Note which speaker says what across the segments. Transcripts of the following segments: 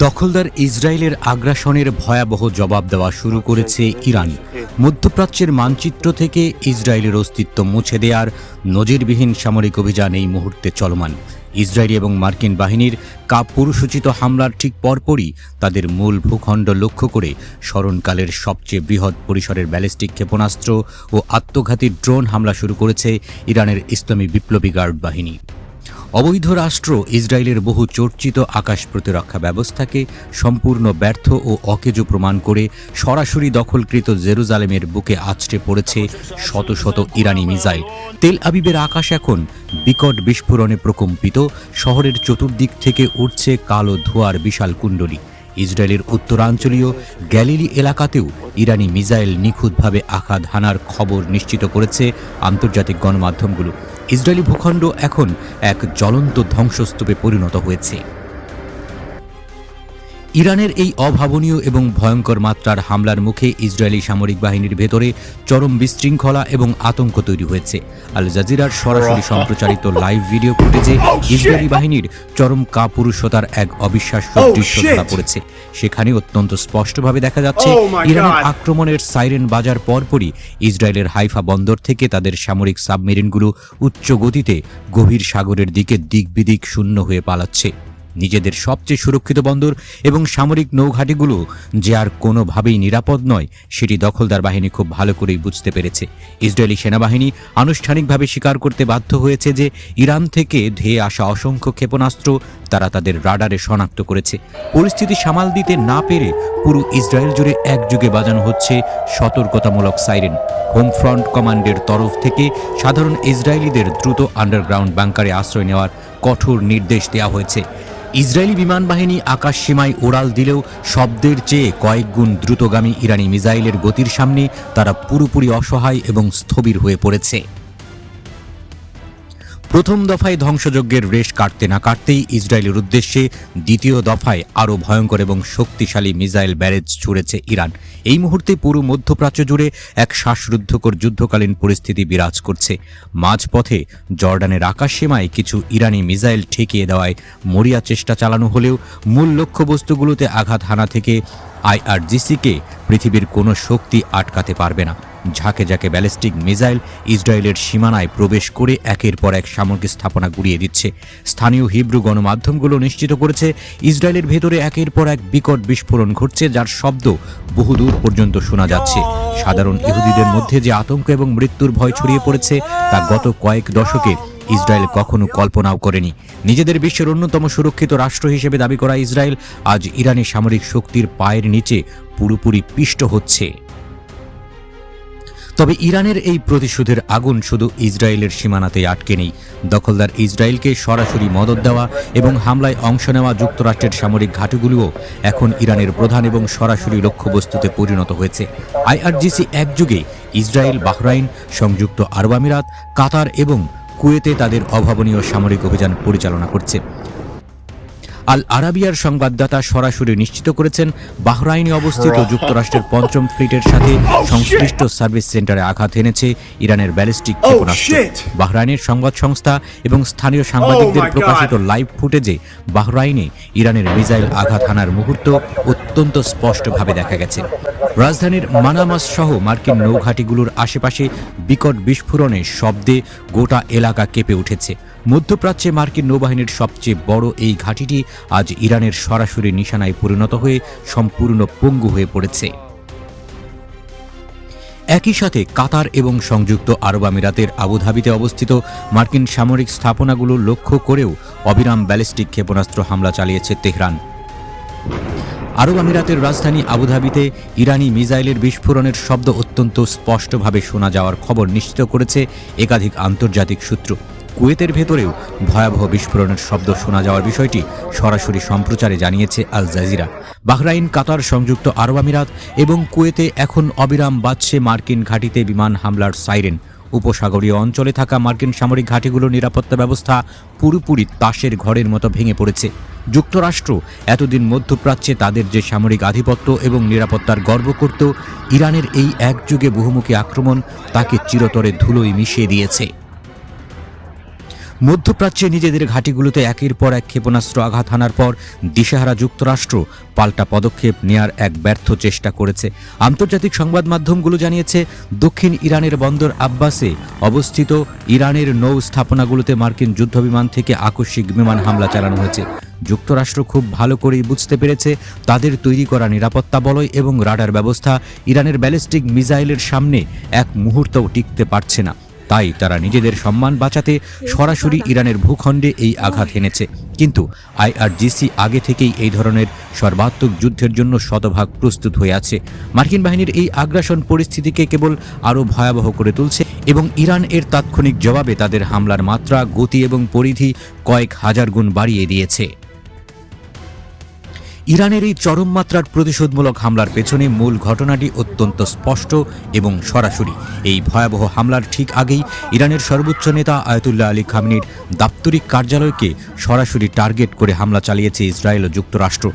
Speaker 1: দখলদার ইসরায়েলের আগ্রাসনের ভয়াবহ জবাব দেওয়া শুরু করেছে ইরান। মধ্যপ্রাচ্যের মানচিত্র থেকে ইসরায়েলের অস্তিত্ব মুছে দেওয়ার নজিরবিহীন সামরিক অভিযান এই মুহূর্তে চলমান। ইসরায়েলি এবং মার্কিন বাহিনীর পুরুষোচিত হামলার ঠিক পরপরই তাদের মূল ভূখণ্ড লক্ষ্য করে স্মরণকালের সবচেয়ে বৃহৎ পরিসরের ব্যালিস্টিক ক্ষেপণাস্ত্র ও আত্মঘাতী ড্রোন হামলা শুরু করেছে ইরানের ইসলামী বিপ্লবী গার্ড বাহিনী। অবৈধ রাষ্ট্র ইসরায়েলের বহু চর্চিত আকাশ প্রতিরক্ষা ব্যবস্থাকে সম্পূর্ণ ব্যর্থ ও অকেজো প্রমাণ করে সরাসরি দখলকৃত জেরুজালেমের বুকে আছড়ে পড়েছে শত শত ইরানি মিসাইল। তেল আবিবের আকাশ এখন বিকট বিস্ফোরণে প্রকম্পিত, শহরের চতুর্দিক থেকে উঠছে কালো ধোঁয়ার বিশাল কুণ্ডলী। ইসরায়েলের উত্তরাঞ্চলীয় গ্যালিলি এলাকাতেও ইরানি মিসাইল নিখুঁতভাবে আঘাত হানার খবর নিশ্চিত করেছে আন্তর্জাতিক গণমাধ্যমগুলো। ইসরায়েলি ভূখণ্ড এখন এক জ্বলন্ত ধ্বংসস্তূপে পরিণত হয়েছে। ইরানের এই অভাবনীয় এবং ভয়ঙ্কর মাত্রার হামলার মুখে ইসরায়েলি সামরিক বাহিনীর ভেতরে চরম বিশৃঙ্খলা এবং আতঙ্ক তৈরি হয়েছে। আল জাজিরার সরাসরি সম্প্রচারিত লাইভ ভিডিও ফুটেজে ইসরায়েলি বাহিনীর চরম কাপুরুষতার এক অবিশ্বাস্য দৃশ্য ধরা পড়েছে। সেখানে অত্যন্ত স্পষ্টভাবে দেখা যাচ্ছে ইরানের আক্রমণের সাইরেন বাজার পরপরই ইসরায়েলের হাইফা বন্দর থেকে তাদের সামরিক সাবমেরিনগুলো উচ্চ গতিতে গভীর সাগরের দিকে দিকবিদিক শূন্য হয়ে পালাচ্ছে। নিজেদের সবচেয়ে সুরক্ষিত বন্দর এবং সামরিক নৌঘাঁটিগুলো যে আর কোনোভাবেই নিরাপদ নয়, সেটি দখলদার বাহিনী খুব ভালো করেই বুঝতে পেরেছে। ইসরায়েলি সেনাবাহিনী আনুষ্ঠানিকভাবে স্বীকার করতে বাধ্য হয়েছে যে ইরান থেকে ধেয়ে আসা অসংখ্য ক্ষেপণাস্ত্র তারা তাদের রাডারে শনাক্ত করেছে। পরিস্থিতি সামাল দিতে না পেরে পুরো ইসরায়েল জুড়ে একযোগে বাজানো হচ্ছে সতর্কতামূলক সাইরেন। হোম ফ্রন্ট কমান্ডের তরফ থেকে সাধারণ ইসরায়েলিদের দ্রুত আন্ডারগ্রাউন্ড বাংকারে আশ্রয় নেওয়ার কঠোর নির্দেশ দেওয়া হয়েছে। ইসরায়েলি বিমান বাহিনী আকাশ সীমায় ওড়াল দিলেও শব্দের চেয়ে কয়েক গুণ দ্রুতগামী ইরানি মিসাইলের গতির সামনে তারা পুরোপুরি অসহায় এবং স্থবির হয়ে পড়েছে। প্রথম দফায় ধ্বংসযজ্ঞের রেশ কাটতে না কাটতেই ইসরায়েলের উদ্দেশ্যে দ্বিতীয় দফায় আরও ভয়ঙ্কর এবং শক্তিশালী মিসাইল ব্যারেজ ছুড়েছে ইরান। এই মুহূর্তে পুরো মধ্যপ্রাচ্য জুড়ে এক শ্বাসরুদ্ধকর যুদ্ধকালীন পরিস্থিতি বিরাজ করছে। মাঝপথে জর্ডানের আকাশসীমায় কিছু ইরানি মিসাইল ঠেকিয়ে দেওয়ায় মরিয়া চেষ্টা চালানো হলেও মূল লক্ষ্যবস্তুগুলোতে আঘাত হানা থেকে আইআরজিসিকে পৃথিবীর কোনো শক্তি আটকাতে পারবে না। ঝাঁকে ঝাঁকে ব্যালিস্টিক মিসাইল ইসরায়েলের সীমানায় প্রবেশ করে একের পর এক সামরিক স্থাপনা গুড়িয়ে দিচ্ছে। স্থানীয় হিব্রু গণমাধ্যমগুলো নিশ্চিত করেছে ইসরায়েলের ভেতরে একের পর এক বিকট বিস্ফোরণ ঘটছে, যার শব্দ বহুদূর পর্যন্ত শোনা যাচ্ছে। সাধারণ ইহুদিদের মধ্যে যে আতঙ্ক এবং মৃত্যুর ভয় ছড়িয়ে পড়েছে তা গত কয়েক দশকে ইসরায়েল কখনো কল্পনাও করেনি। নিজেদের বিশ্বের অন্যতম সুরক্ষিত রাষ্ট্র হিসেবে দাবি করা ইসরায়েল আজ ইরানের সামরিক শক্তির পায়ের নিচে পুরোপুরি পিষ্ট হচ্ছে। তবে ইরানের এই প্রতিশোধের আগুন শুধু ইসরায়েলের সীমানাতেই আটকে নেই। দখলদার ইসরায়েলকে সরাসরি মদদ দেওয়া এবং হামলায় অংশ নেওয়া যুক্তরাষ্ট্রের সামরিক ঘাঁটিগুলোও এখন ইরানের প্রধান এবং সরাসরি লক্ষ্যবস্তুতে পরিণত হয়েছে। আইআরজিসি একযুগে ইসরায়েল, বাহরাইন, সংযুক্ত আরব আমিরাত, কাতার এবং কুয়েতে তাদের অভাবনীয় সামরিক অভিযান পরিচালনা করছে। আল আরাবিয়ার সংবাদদাতা সরাসরি নিশ্চিত করেছেন বাহরাইনে অবস্থিত যুক্তরাষ্ট্রের পঞ্চম ফ্লিটের সাথে সংশ্লিষ্ট সার্ভিস সেন্টারে আঘাত এনেছে ইরানের ব্যালিস্টিক ক্ষেপণাস্ত্র। বাহরাইনের সংবাদ সংস্থা এবং স্থানীয় সাংবাদিকদের প্রকাশিত লাইভ ফুটেজে বাহরাইনে ইরানের মিসাইল আঘাত হানার মুহূর্ত অত্যন্ত স্পষ্টভাবে দেখা গেছে। রাজধানীর মানামাস সহ মার্কিন নৌঘাঁটিগুলোর আশেপাশে বিকট বিস্ফোরণের শব্দে গোটা এলাকা কেঁপে উঠেছে। মধ্যপ্রাচ্যে মার্কিন নৌবাহিনীর সবচেয়ে বড় এই ঘাঁটিটি আজ ইরানের সরাসরি নিশানায় পরিণত হয়ে সম্পূর্ণ পঙ্গু হয়ে পড়েছে। একই সাথে কাতার এবং সংযুক্ত আরব আমিরাতের আবুধাবিতে অবস্থিত মার্কিন সামরিক স্থাপনাগুলো লক্ষ্য করেও অবিরাম ব্যালিস্টিক ক্ষেপণাস্ত্র হামলা চালিয়েছে তেহরান। আরব আমিরাতের রাজধানী আবুধাবিতে ইরানি মিসাইলের বিস্ফোরণের শব্দ অত্যন্ত স্পষ্টভাবে শোনা যাওয়ার খবর নিশ্চিত করেছে একাধিক আন্তর্জাতিক সূত্র। কুয়েতের ভেতরেও ভয়াবহ বিস্ফোরণের শব্দ শোনা যাওয়ার বিষয়টি সরাসরি সম্প্রচারে জানিয়েছে আল জাজিরা। বাহরাইন, কাতার, সংযুক্ত আরব আমিরাত এবং কুয়েতে এখন অবিরাম বাজছে মার্কিন ঘাঁটিতে বিমান হামলার সাইরেন। উপসাগরীয় অঞ্চলে থাকা মার্কিন সামরিক ঘাঁটিগুলোর নিরাপত্তা ব্যবস্থা পুরোপুরি তাসের ঘরের মতো ভেঙে পড়েছে। যুক্তরাষ্ট্র এতদিন মধ্যপ্রাচ্যে তাদের যে সামরিক আধিপত্য এবং নিরাপত্তার গর্ব করত, ইরানের এই একযুগে বহুমুখী আক্রমণ তাকে চিরতরে ধুলোয় মিশিয়ে দিয়েছে। মধ্যপ্রাচ্যে নিজেদের ঘাঁটিগুলোতে একের পর এক ক্ষেপণাস্ত্র আঘাত হানার পর দিশেহারা যুক্তরাষ্ট্র পাল্টা পদক্ষেপ নেয়ার এক ব্যর্থ চেষ্টা করেছে। আন্তর্জাতিক সংবাদ মাধ্যমগুলো জানিয়েছে, দক্ষিণ ইরানের বন্দর আব্বাসে অবস্থিত ইরানের নৌ স্থাপনাগুলোতে মার্কিন যুদ্ধবিমান থেকে আকস্মিক বিমান হামলা চালানো হয়েছে। যুক্তরাষ্ট্র খুব ভালো করেই বুঝতে পেরেছে তাদের তৈরি করা নিরাপত্তা বলয় এবং রাডার ব্যবস্থা ইরানের ব্যালিস্টিক মিসাইলের সামনে এক মুহূর্তও টিকতে পারছে না। তাই তারা নিজেদের সম্মান বাঁচাতে সরাসরি ইরানের ভূখণ্ডে এই আঘাত এনেছে। কিন্তু আইআরজিসি আগে থেকেই এই ধরনের সর্বাত্মক যুদ্ধের জন্য শতভাগ প্রস্তুত হয়ে আছে। মার্কিন বাহিনীর এই আগ্রাসন পরিস্থিতিকে কেবল আরও ভয়াবহ করে তুলছে এবং ইরান এর তাৎক্ষণিক জবাবে তাদের হামলার মাত্রা, গতি এবং পরিধি কয়েক হাজার গুণ বাড়িয়ে দিয়েছে। ইরানের এই চরম মাত্রার প্রতিশোধমূলক হামলার পেছনে মূল ঘটনাটি অত্যন্ত স্পষ্ট এবং সরাসরি। এই ভয়াবহ হামলার ঠিক আগেই ইরানের সর্বোচ্চ নেতা আয়াতুল্লাহ আলী খামেনির দাপ্তরিক কার্যালয়কে সরাসরি টার্গেট করে হামলা চালিয়েছে ইসরায়েল ও যুক্তরাষ্ট্র।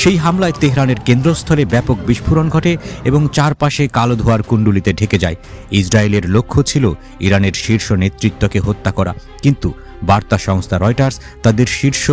Speaker 1: সেই হামলায় তেহরানের কেন্দ্রস্থলে ব্যাপক বিস্ফোরণ ঘটে এবং চারপাশে কালো ধোঁয়ার কুণ্ডুলিতে ঢেকে যায়। ইসরায়েলের লক্ষ্য ছিল ইরানের শীর্ষ নেতৃত্বকে হত্যা করা, কিন্তু বার্তা সংস্থা রয়টার্স তাদের শীর্ষ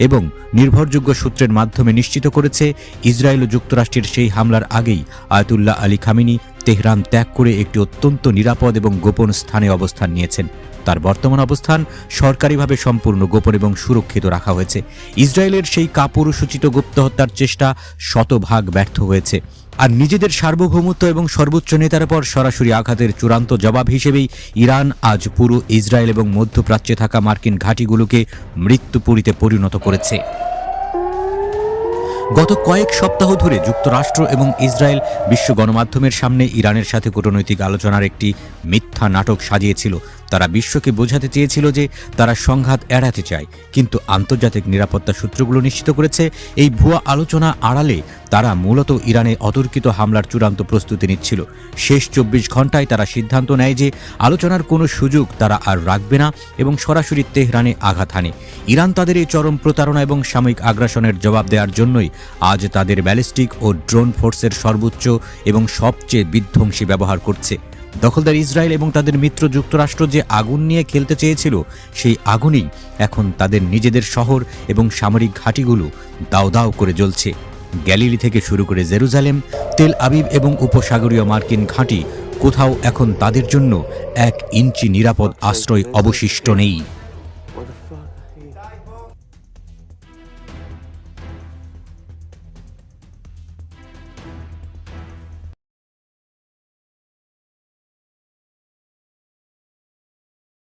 Speaker 1: এবং নির্ভরযোগ্য সূত্রের মাধ্যমে নিশ্চিত করেছে, ইসরায়েল ও যুক্তরাষ্ট্রের সেই হামলার আগেই আয়াতুল্লাহ আলী খামেনি তেহরান ত্যাগ করে একটি অত্যন্ত নিরাপদ এবং গোপন স্থানে অবস্থান নিয়েছেন। তার বর্তমান অবস্থান সরকারিভাবে সম্পূর্ণ গোপন এবং সুরক্ষিত রাখা হয়েছে। ইসরায়েলের সেই কাপুরুষোচিত গুপ্ত হত্যার চেষ্টা শতভাগ ব্যর্থ হয়েছে, আর নিজেদের সার্বভৌমত্ব এবং সর্বোচ্চ নেতার পর সরাসরি আঘাতের চূড়ান্ত জবাব হিসেবেই ইরান আজ পুরো ইসরায়েল এবং মধ্যপ্রাচ্যে থাকা মার্কিন ঘাঁটিগুলোকে মৃত্যুপুরীতে পরিণত করেছে। গত কয়েক সপ্তাহ ধরে যুক্তরাষ্ট্র এবং ইসরায়েল বিশ্ব গণমাধ্যমের সামনে ইরানের সাথে কূটনৈতিক আলোচনার একটি মিথ্যা নাটক সাজিয়েছিল। তারা বিশ্বকে বোঝাতে চেয়েছিল যে তারা সংঘাত এড়াতে চায়, কিন্তু আন্তর্জাতিক নিরাপত্তা সূত্রগুলো নিশ্চিত করেছে এই ভুয়া আলোচনা আড়ালে তারা মূলত ইরানে অতর্কিত হামলার চূড়ান্ত প্রস্তুতি নিচ্ছিল। শেষ 24 ঘন্টায় তারা সিদ্ধান্ত নেয় যে আলোচনার কোনো সুযোগ তারা আর রাখবে না এবং সরাসরি তেহরানে আঘাত হানে। ইরান তাদের এই চরম প্রতারণা এবং সাময়িক আগ্রাসনের জবাব দেওয়ার জন্যই আজ তাদের ব্যালিস্টিক ও ড্রোন ফোর্সের সর্বোচ্চ এবং সবচেয়ে বিধ্বংসী ব্যবহার করছে। দখলদার ইসরায়েল এবং তাদের মিত্র যুক্তরাষ্ট্র যে আগুন নিয়ে খেলতে চেয়েছিল, সেই আগুনেই এখন তাদের নিজেদের শহর এবং সামরিক ঘাঁটিগুলো দাও দাও করে জ্বলছে। গ্যালিলি থেকে শুরু করে জেরুজালেম, তেল আবিব এবং উপসাগরীয় মার্কিন ঘাঁটি, কোথাও এখন তাদের জন্য 1 ইঞ্চি নিরাপদ আশ্রয় অবশিষ্ট নেই।